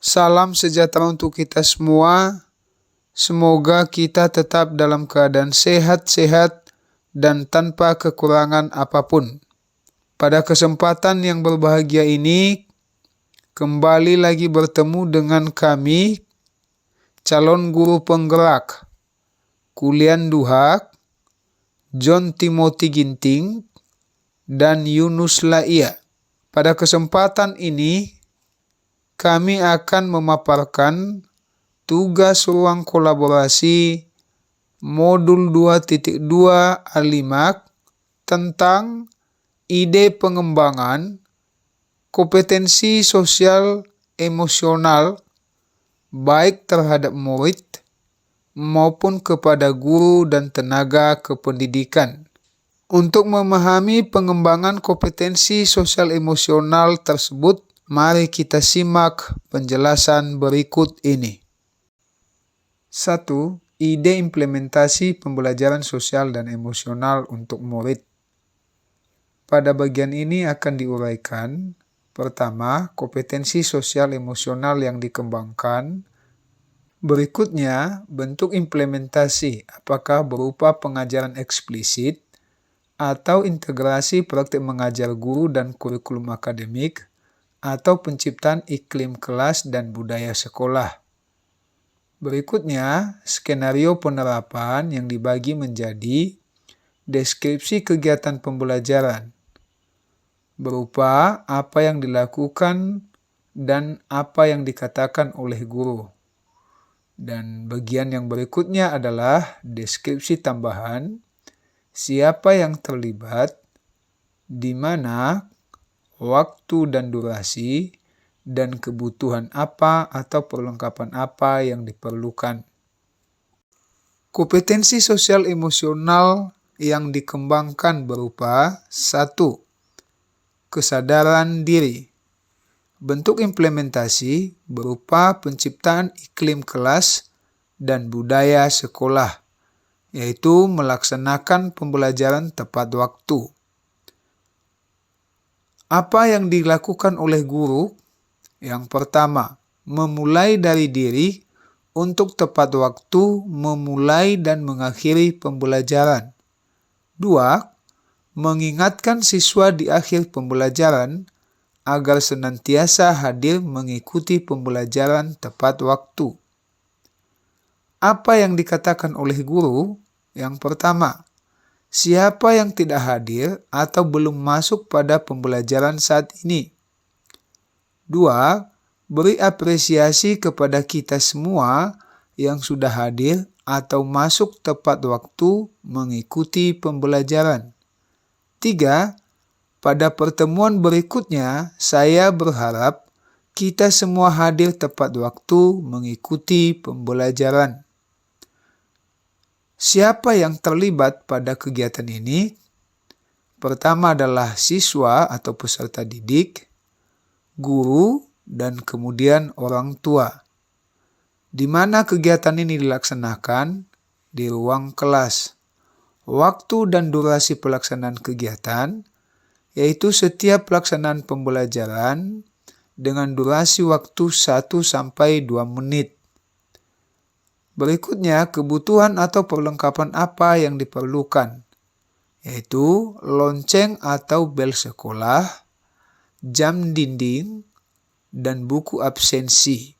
Salam sejahtera untuk kita semua. Semoga kita tetap dalam keadaan sehat-sehat dan tanpa kekurangan apapun. Pada kesempatan yang berbahagia ini, kembali lagi bertemu dengan kami, calon guru penggerak Kuliah Duhak, John Timothy Ginting, dan Yunus Laia. Pada kesempatan ini, kami akan memaparkan tugas ruang kolaborasi modul 2.2 Alimak tentang ide pengembangan kompetensi sosial emosional baik terhadap murid maupun kepada guru dan tenaga kependidikan. Untuk memahami pengembangan kompetensi sosial emosional tersebut, mari kita simak penjelasan berikut ini. 1. Ide implementasi pembelajaran sosial dan emosional untuk murid. Pada bagian ini akan diuraikan, pertama, kompetensi sosial emosional yang dikembangkan. Berikutnya, bentuk implementasi, apakah berupa pengajaran eksplisit atau integrasi praktik mengajar guru dan kurikulum akademik, atau penciptaan iklim kelas dan budaya sekolah. Berikutnya, skenario penerapan yang dibagi menjadi deskripsi kegiatan pembelajaran, berupa apa yang dilakukan dan apa yang dikatakan oleh guru. Dan bagian yang berikutnya adalah deskripsi tambahan, siapa yang terlibat, di mana, waktu dan durasi, dan kebutuhan apa atau perlengkapan apa yang diperlukan. Kompetensi sosial emosional yang dikembangkan berupa 1. Kesadaran diri. Bentuk implementasi berupa penciptaan iklim kelas dan budaya sekolah, yaitu melaksanakan pembelajaran tepat waktu. Apa yang dilakukan oleh guru? Yang pertama, memulai dari diri untuk tepat waktu memulai dan mengakhiri pembelajaran. 2. Mengingatkan siswa di akhir pembelajaran agar senantiasa hadir mengikuti pembelajaran tepat waktu. Apa yang dikatakan oleh guru? Yang pertama, siapa yang tidak hadir atau belum masuk pada pembelajaran saat ini? 2. Beri apresiasi kepada kita semua yang sudah hadir atau masuk tepat waktu mengikuti pembelajaran. 3. Pada pertemuan berikutnya, saya berharap kita semua hadir tepat waktu mengikuti pembelajaran. Siapa yang terlibat pada kegiatan ini? Pertama adalah siswa atau peserta didik, guru, dan kemudian orang tua. Di mana kegiatan ini dilaksanakan? Di ruang kelas. Waktu dan durasi pelaksanaan kegiatan, yaitu setiap pelaksanaan pembelajaran dengan durasi waktu 1-2 menit. Berikutnya, kebutuhan atau perlengkapan apa yang diperlukan, yaitu lonceng atau bel sekolah, jam dinding, dan buku absensi.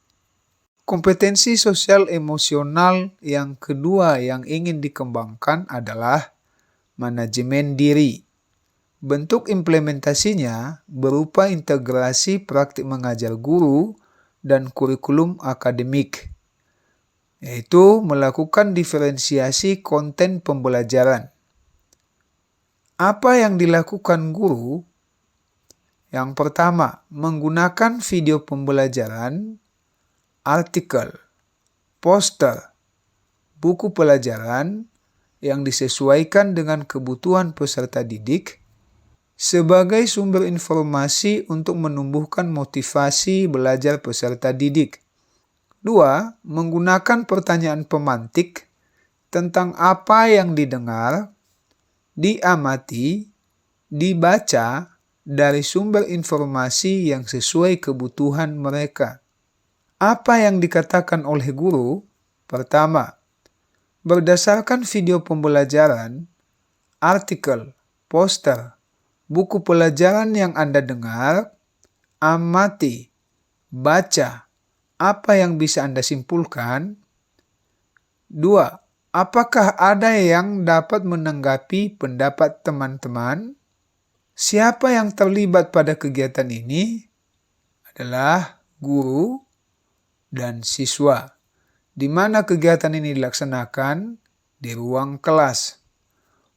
Kompetensi sosial emosional yang kedua yang ingin dikembangkan adalah manajemen diri. Bentuk implementasinya berupa integrasi praktik mengajar guru dan kurikulum akademik, yaitu melakukan diferensiasi konten pembelajaran. Apa yang dilakukan guru? Yang pertama, menggunakan video pembelajaran, artikel, poster, buku pelajaran yang disesuaikan dengan kebutuhan peserta didik sebagai sumber informasi untuk menumbuhkan motivasi belajar peserta didik. 2. Menggunakan pertanyaan pemantik tentang apa yang didengar, diamati, dibaca dari sumber informasi yang sesuai kebutuhan mereka. Apa yang dikatakan oleh guru? Pertama, berdasarkan video pembelajaran, artikel, poster, buku pelajaran yang Anda dengar, amati, baca, apa yang bisa Anda simpulkan? 2. Apakah ada yang dapat menanggapi pendapat teman-teman? Siapa yang terlibat pada kegiatan ini? Adalah guru dan siswa. Di mana kegiatan ini dilaksanakan? Di ruang kelas.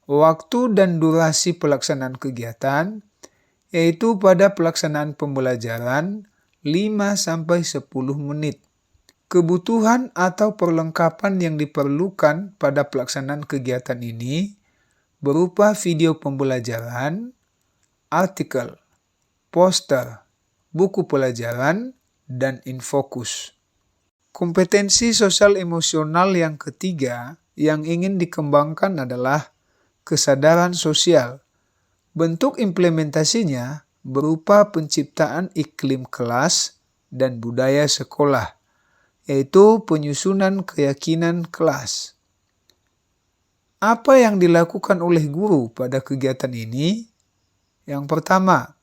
Waktu dan durasi pelaksanaan kegiatan yaitu pada pelaksanaan pembelajaran 5-10 menit. Kebutuhan atau perlengkapan yang diperlukan pada pelaksanaan kegiatan ini berupa video pembelajaran, artikel, poster, buku pelajaran, dan infokus. Kompetensi sosial emosional yang ketiga yang ingin dikembangkan adalah kesadaran sosial. Bentuk implementasinya berupa penciptaan iklim kelas dan budaya sekolah, yaitu penyusunan keyakinan kelas. Apa yang dilakukan oleh guru pada kegiatan ini? Yang pertama,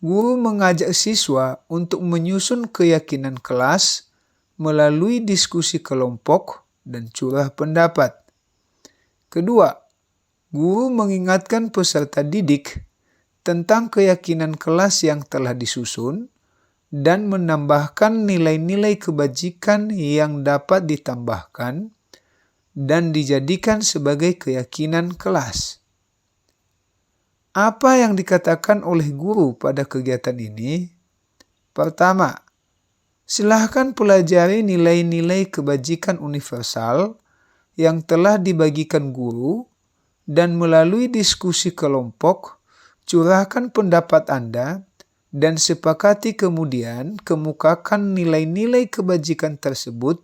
guru mengajak siswa untuk menyusun keyakinan kelas melalui diskusi kelompok dan curah pendapat. Kedua, guru mengingatkan peserta didik tentang keyakinan kelas yang telah disusun dan menambahkan nilai-nilai kebajikan yang dapat ditambahkan dan dijadikan sebagai keyakinan kelas. Apa yang dikatakan oleh guru pada kegiatan ini? Pertama, silahkan pelajari nilai-nilai kebajikan universal yang telah dibagikan guru dan melalui diskusi kelompok, curahkan pendapat Anda dan sepakati kemudian kemukakan nilai-nilai kebajikan tersebut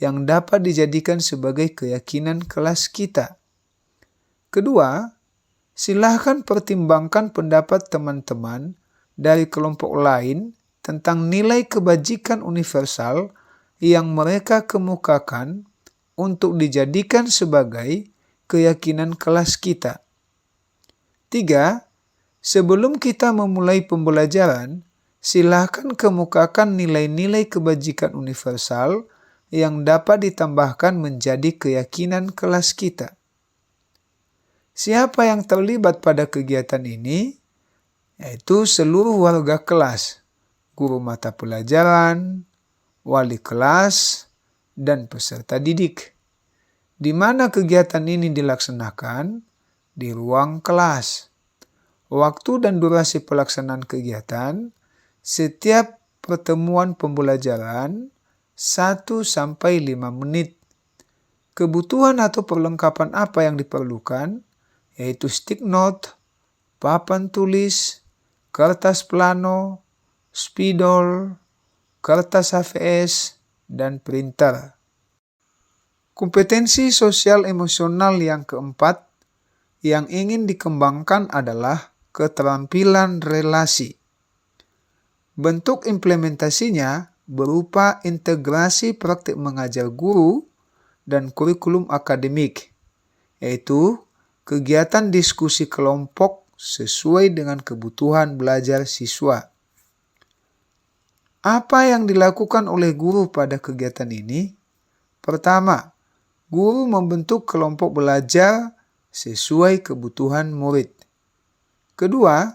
yang dapat dijadikan sebagai keyakinan kelas kita. Kedua, silahkan pertimbangkan pendapat teman-teman dari kelompok lain tentang nilai kebajikan universal yang mereka kemukakan untuk dijadikan sebagai keyakinan kelas kita. 3. Sebelum kita memulai pembelajaran, silahkan kemukakan nilai-nilai kebajikan universal yang dapat ditambahkan menjadi keyakinan kelas kita. Siapa yang terlibat pada kegiatan ini? Yaitu seluruh warga kelas, guru mata pelajaran, wali kelas, dan peserta didik. Di mana kegiatan ini dilaksanakan? Di ruang kelas. Waktu dan durasi pelaksanaan kegiatan, setiap pertemuan pembelajaran 1-5 menit. Kebutuhan atau perlengkapan apa yang diperlukan? Yaitu stick note, papan tulis, kertas plano, spidol, kertas HVS, dan printer. Kompetensi sosial emosional yang keempat yang ingin dikembangkan adalah keterampilan relasi. Bentuk implementasinya berupa integrasi praktik mengajar guru dan kurikulum akademik, yaitu kegiatan diskusi kelompok sesuai dengan kebutuhan belajar siswa. Apa yang dilakukan oleh guru pada kegiatan ini? Pertama, guru membentuk kelompok belajar sesuai kebutuhan murid. Kedua,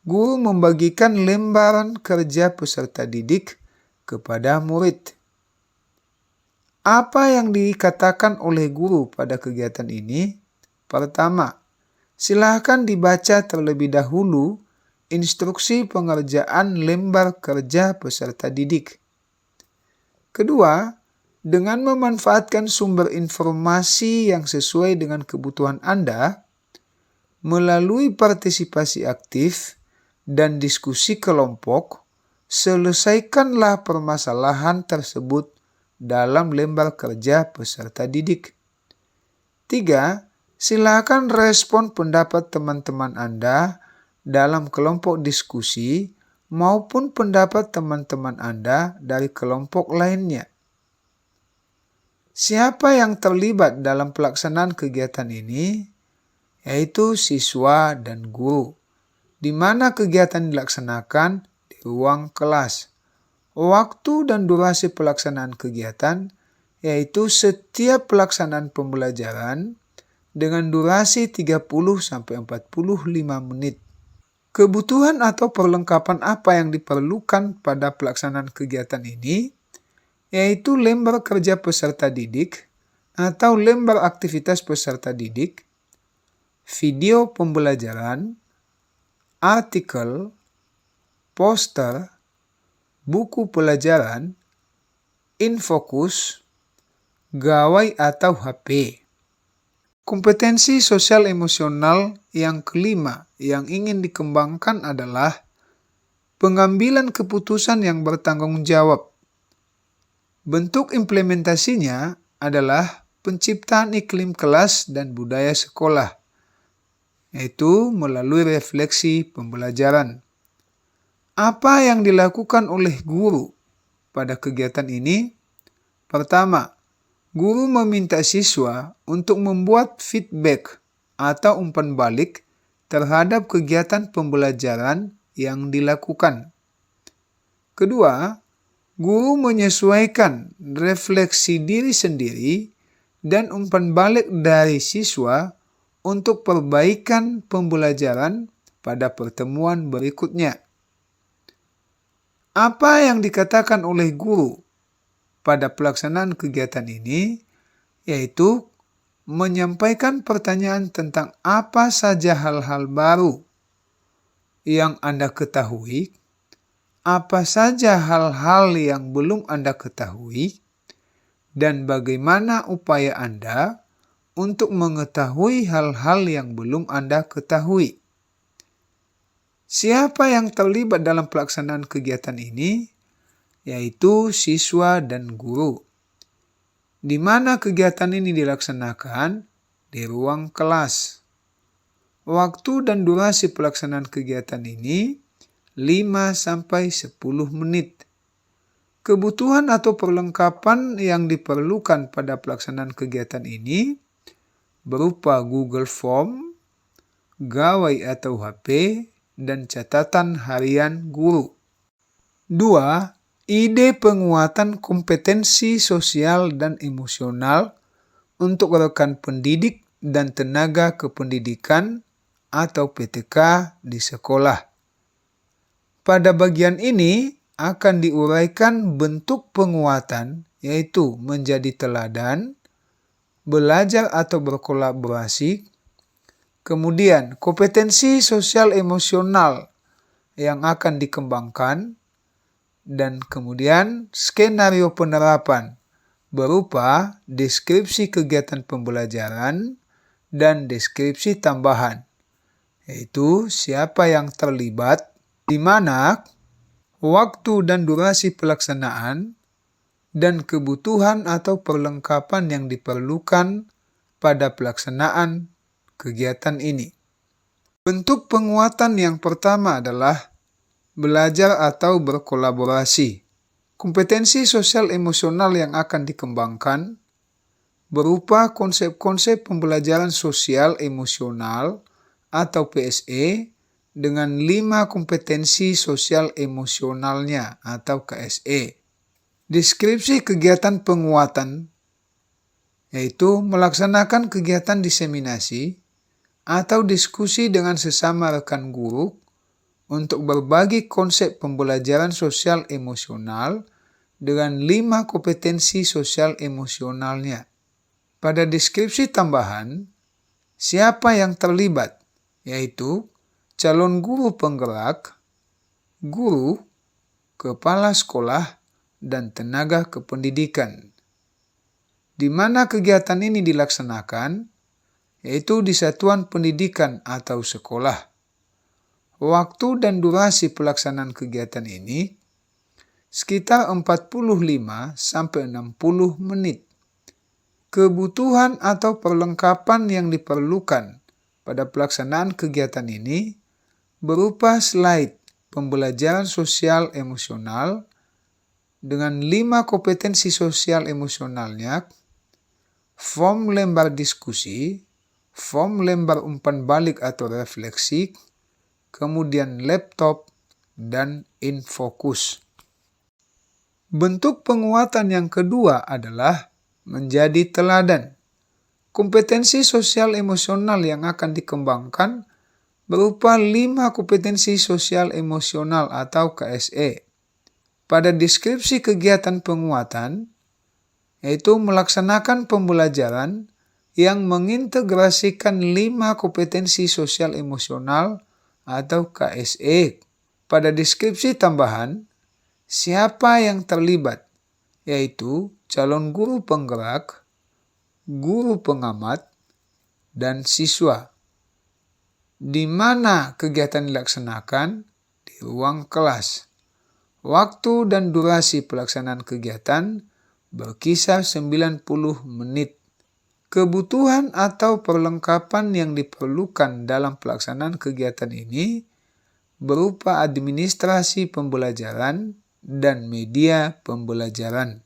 guru membagikan lembaran kerja peserta didik kepada murid. Apa yang dikatakan oleh guru pada kegiatan ini? Pertama, silahkan dibaca terlebih dahulu instruksi pengerjaan lembar kerja peserta didik. Kedua, dengan memanfaatkan sumber informasi yang sesuai dengan kebutuhan Anda, melalui partisipasi aktif dan diskusi kelompok, selesaikanlah permasalahan tersebut dalam lembar kerja peserta didik. 3. Silakan respon pendapat teman-teman Anda dalam kelompok diskusi maupun pendapat teman-teman Anda dari kelompok lainnya. Siapa yang terlibat dalam pelaksanaan kegiatan ini? Yaitu siswa dan guru, di mana kegiatan dilaksanakan di ruang kelas. Waktu dan durasi pelaksanaan kegiatan yaitu setiap pelaksanaan pembelajaran dengan durasi 30-45 menit. Kebutuhan atau perlengkapan apa yang diperlukan pada pelaksanaan kegiatan ini? Yaitu lembar kerja peserta didik atau lembar aktivitas peserta didik, video pembelajaran, artikel, poster, buku pelajaran, infokus, gawai atau HP. Kompetensi sosial emosional yang kelima yang ingin dikembangkan adalah pengambilan keputusan yang bertanggung jawab. Bentuk implementasinya adalah penciptaan iklim kelas dan budaya sekolah, yaitu melalui refleksi pembelajaran. Apa yang dilakukan oleh guru pada kegiatan ini? Pertama, guru meminta siswa untuk membuat feedback atau umpan balik terhadap kegiatan pembelajaran yang dilakukan. Kedua, guru menyesuaikan refleksi diri sendiri dan umpan balik dari siswa untuk perbaikan pembelajaran pada pertemuan berikutnya. Apa yang dikatakan oleh guru pada pelaksanaan kegiatan ini, yaitu menyampaikan pertanyaan tentang apa saja hal-hal baru yang Anda ketahui, apa saja hal-hal yang belum Anda ketahui, dan bagaimana upaya Anda untuk mengetahui hal-hal yang belum Anda ketahui. Siapa yang terlibat dalam pelaksanaan kegiatan ini? Yaitu siswa dan guru. Di mana kegiatan ini dilaksanakan? Di ruang kelas. Waktu dan durasi pelaksanaan kegiatan ini 5-10 menit. Kebutuhan atau perlengkapan yang diperlukan pada pelaksanaan kegiatan ini berupa Google Form, gawai atau HP, dan catatan harian guru. 2. Ide penguatan kompetensi sosial dan emosional untuk rekan pendidik dan tenaga kependidikan atau PTK di sekolah. Pada bagian ini akan diuraikan bentuk penguatan, yaitu menjadi teladan, belajar atau berkolaborasi, kemudian kompetensi sosial emosional yang akan dikembangkan, dan kemudian skenario penerapan berupa deskripsi kegiatan pembelajaran dan deskripsi tambahan, yaitu siapa yang terlibat, di mana, waktu dan durasi pelaksanaan, dan kebutuhan atau perlengkapan yang diperlukan pada pelaksanaan kegiatan ini. Bentuk penguatan yang pertama adalah belajar atau berkolaborasi. Kompetensi sosial emosional yang akan dikembangkan berupa konsep-konsep pembelajaran sosial emosional atau PSE dengan 5 kompetensi sosial emosionalnya atau KSE. Deskripsi kegiatan penguatan yaitu melaksanakan kegiatan diseminasi atau diskusi dengan sesama rekan guru untuk berbagi konsep pembelajaran sosial emosional dengan 5 kompetensi sosial emosionalnya. Pada deskripsi tambahan, siapa yang terlibat, yaitu calon guru penggerak, guru, kepala sekolah, dan tenaga kependidikan. Di mana kegiatan ini dilaksanakan, yaitu di satuan pendidikan atau sekolah. Waktu dan durasi pelaksanaan kegiatan ini sekitar 45-60 menit. Kebutuhan atau perlengkapan yang diperlukan pada pelaksanaan kegiatan ini berupa slide pembelajaran sosial emosional dengan 5 kompetensi sosial emosionalnya, form lembar diskusi, form lembar umpan balik atau refleksi, kemudian laptop, dan infokus. Bentuk penguatan yang kedua adalah menjadi teladan. Kompetensi sosial emosional yang akan dikembangkan berupa 5 kompetensi sosial emosional atau KSE. Pada deskripsi kegiatan penguatan, yaitu melaksanakan pembelajaran yang mengintegrasikan 5 kompetensi sosial emosional atau KSE. Pada deskripsi tambahan, siapa yang terlibat, yaitu calon guru penggerak, guru pengamat, dan siswa. Di mana kegiatan dilaksanakan? Di ruang kelas. Waktu dan durasi pelaksanaan kegiatan berkisar 90 menit. Kebutuhan atau perlengkapan yang diperlukan dalam pelaksanaan kegiatan ini berupa administrasi pembelajaran dan media pembelajaran.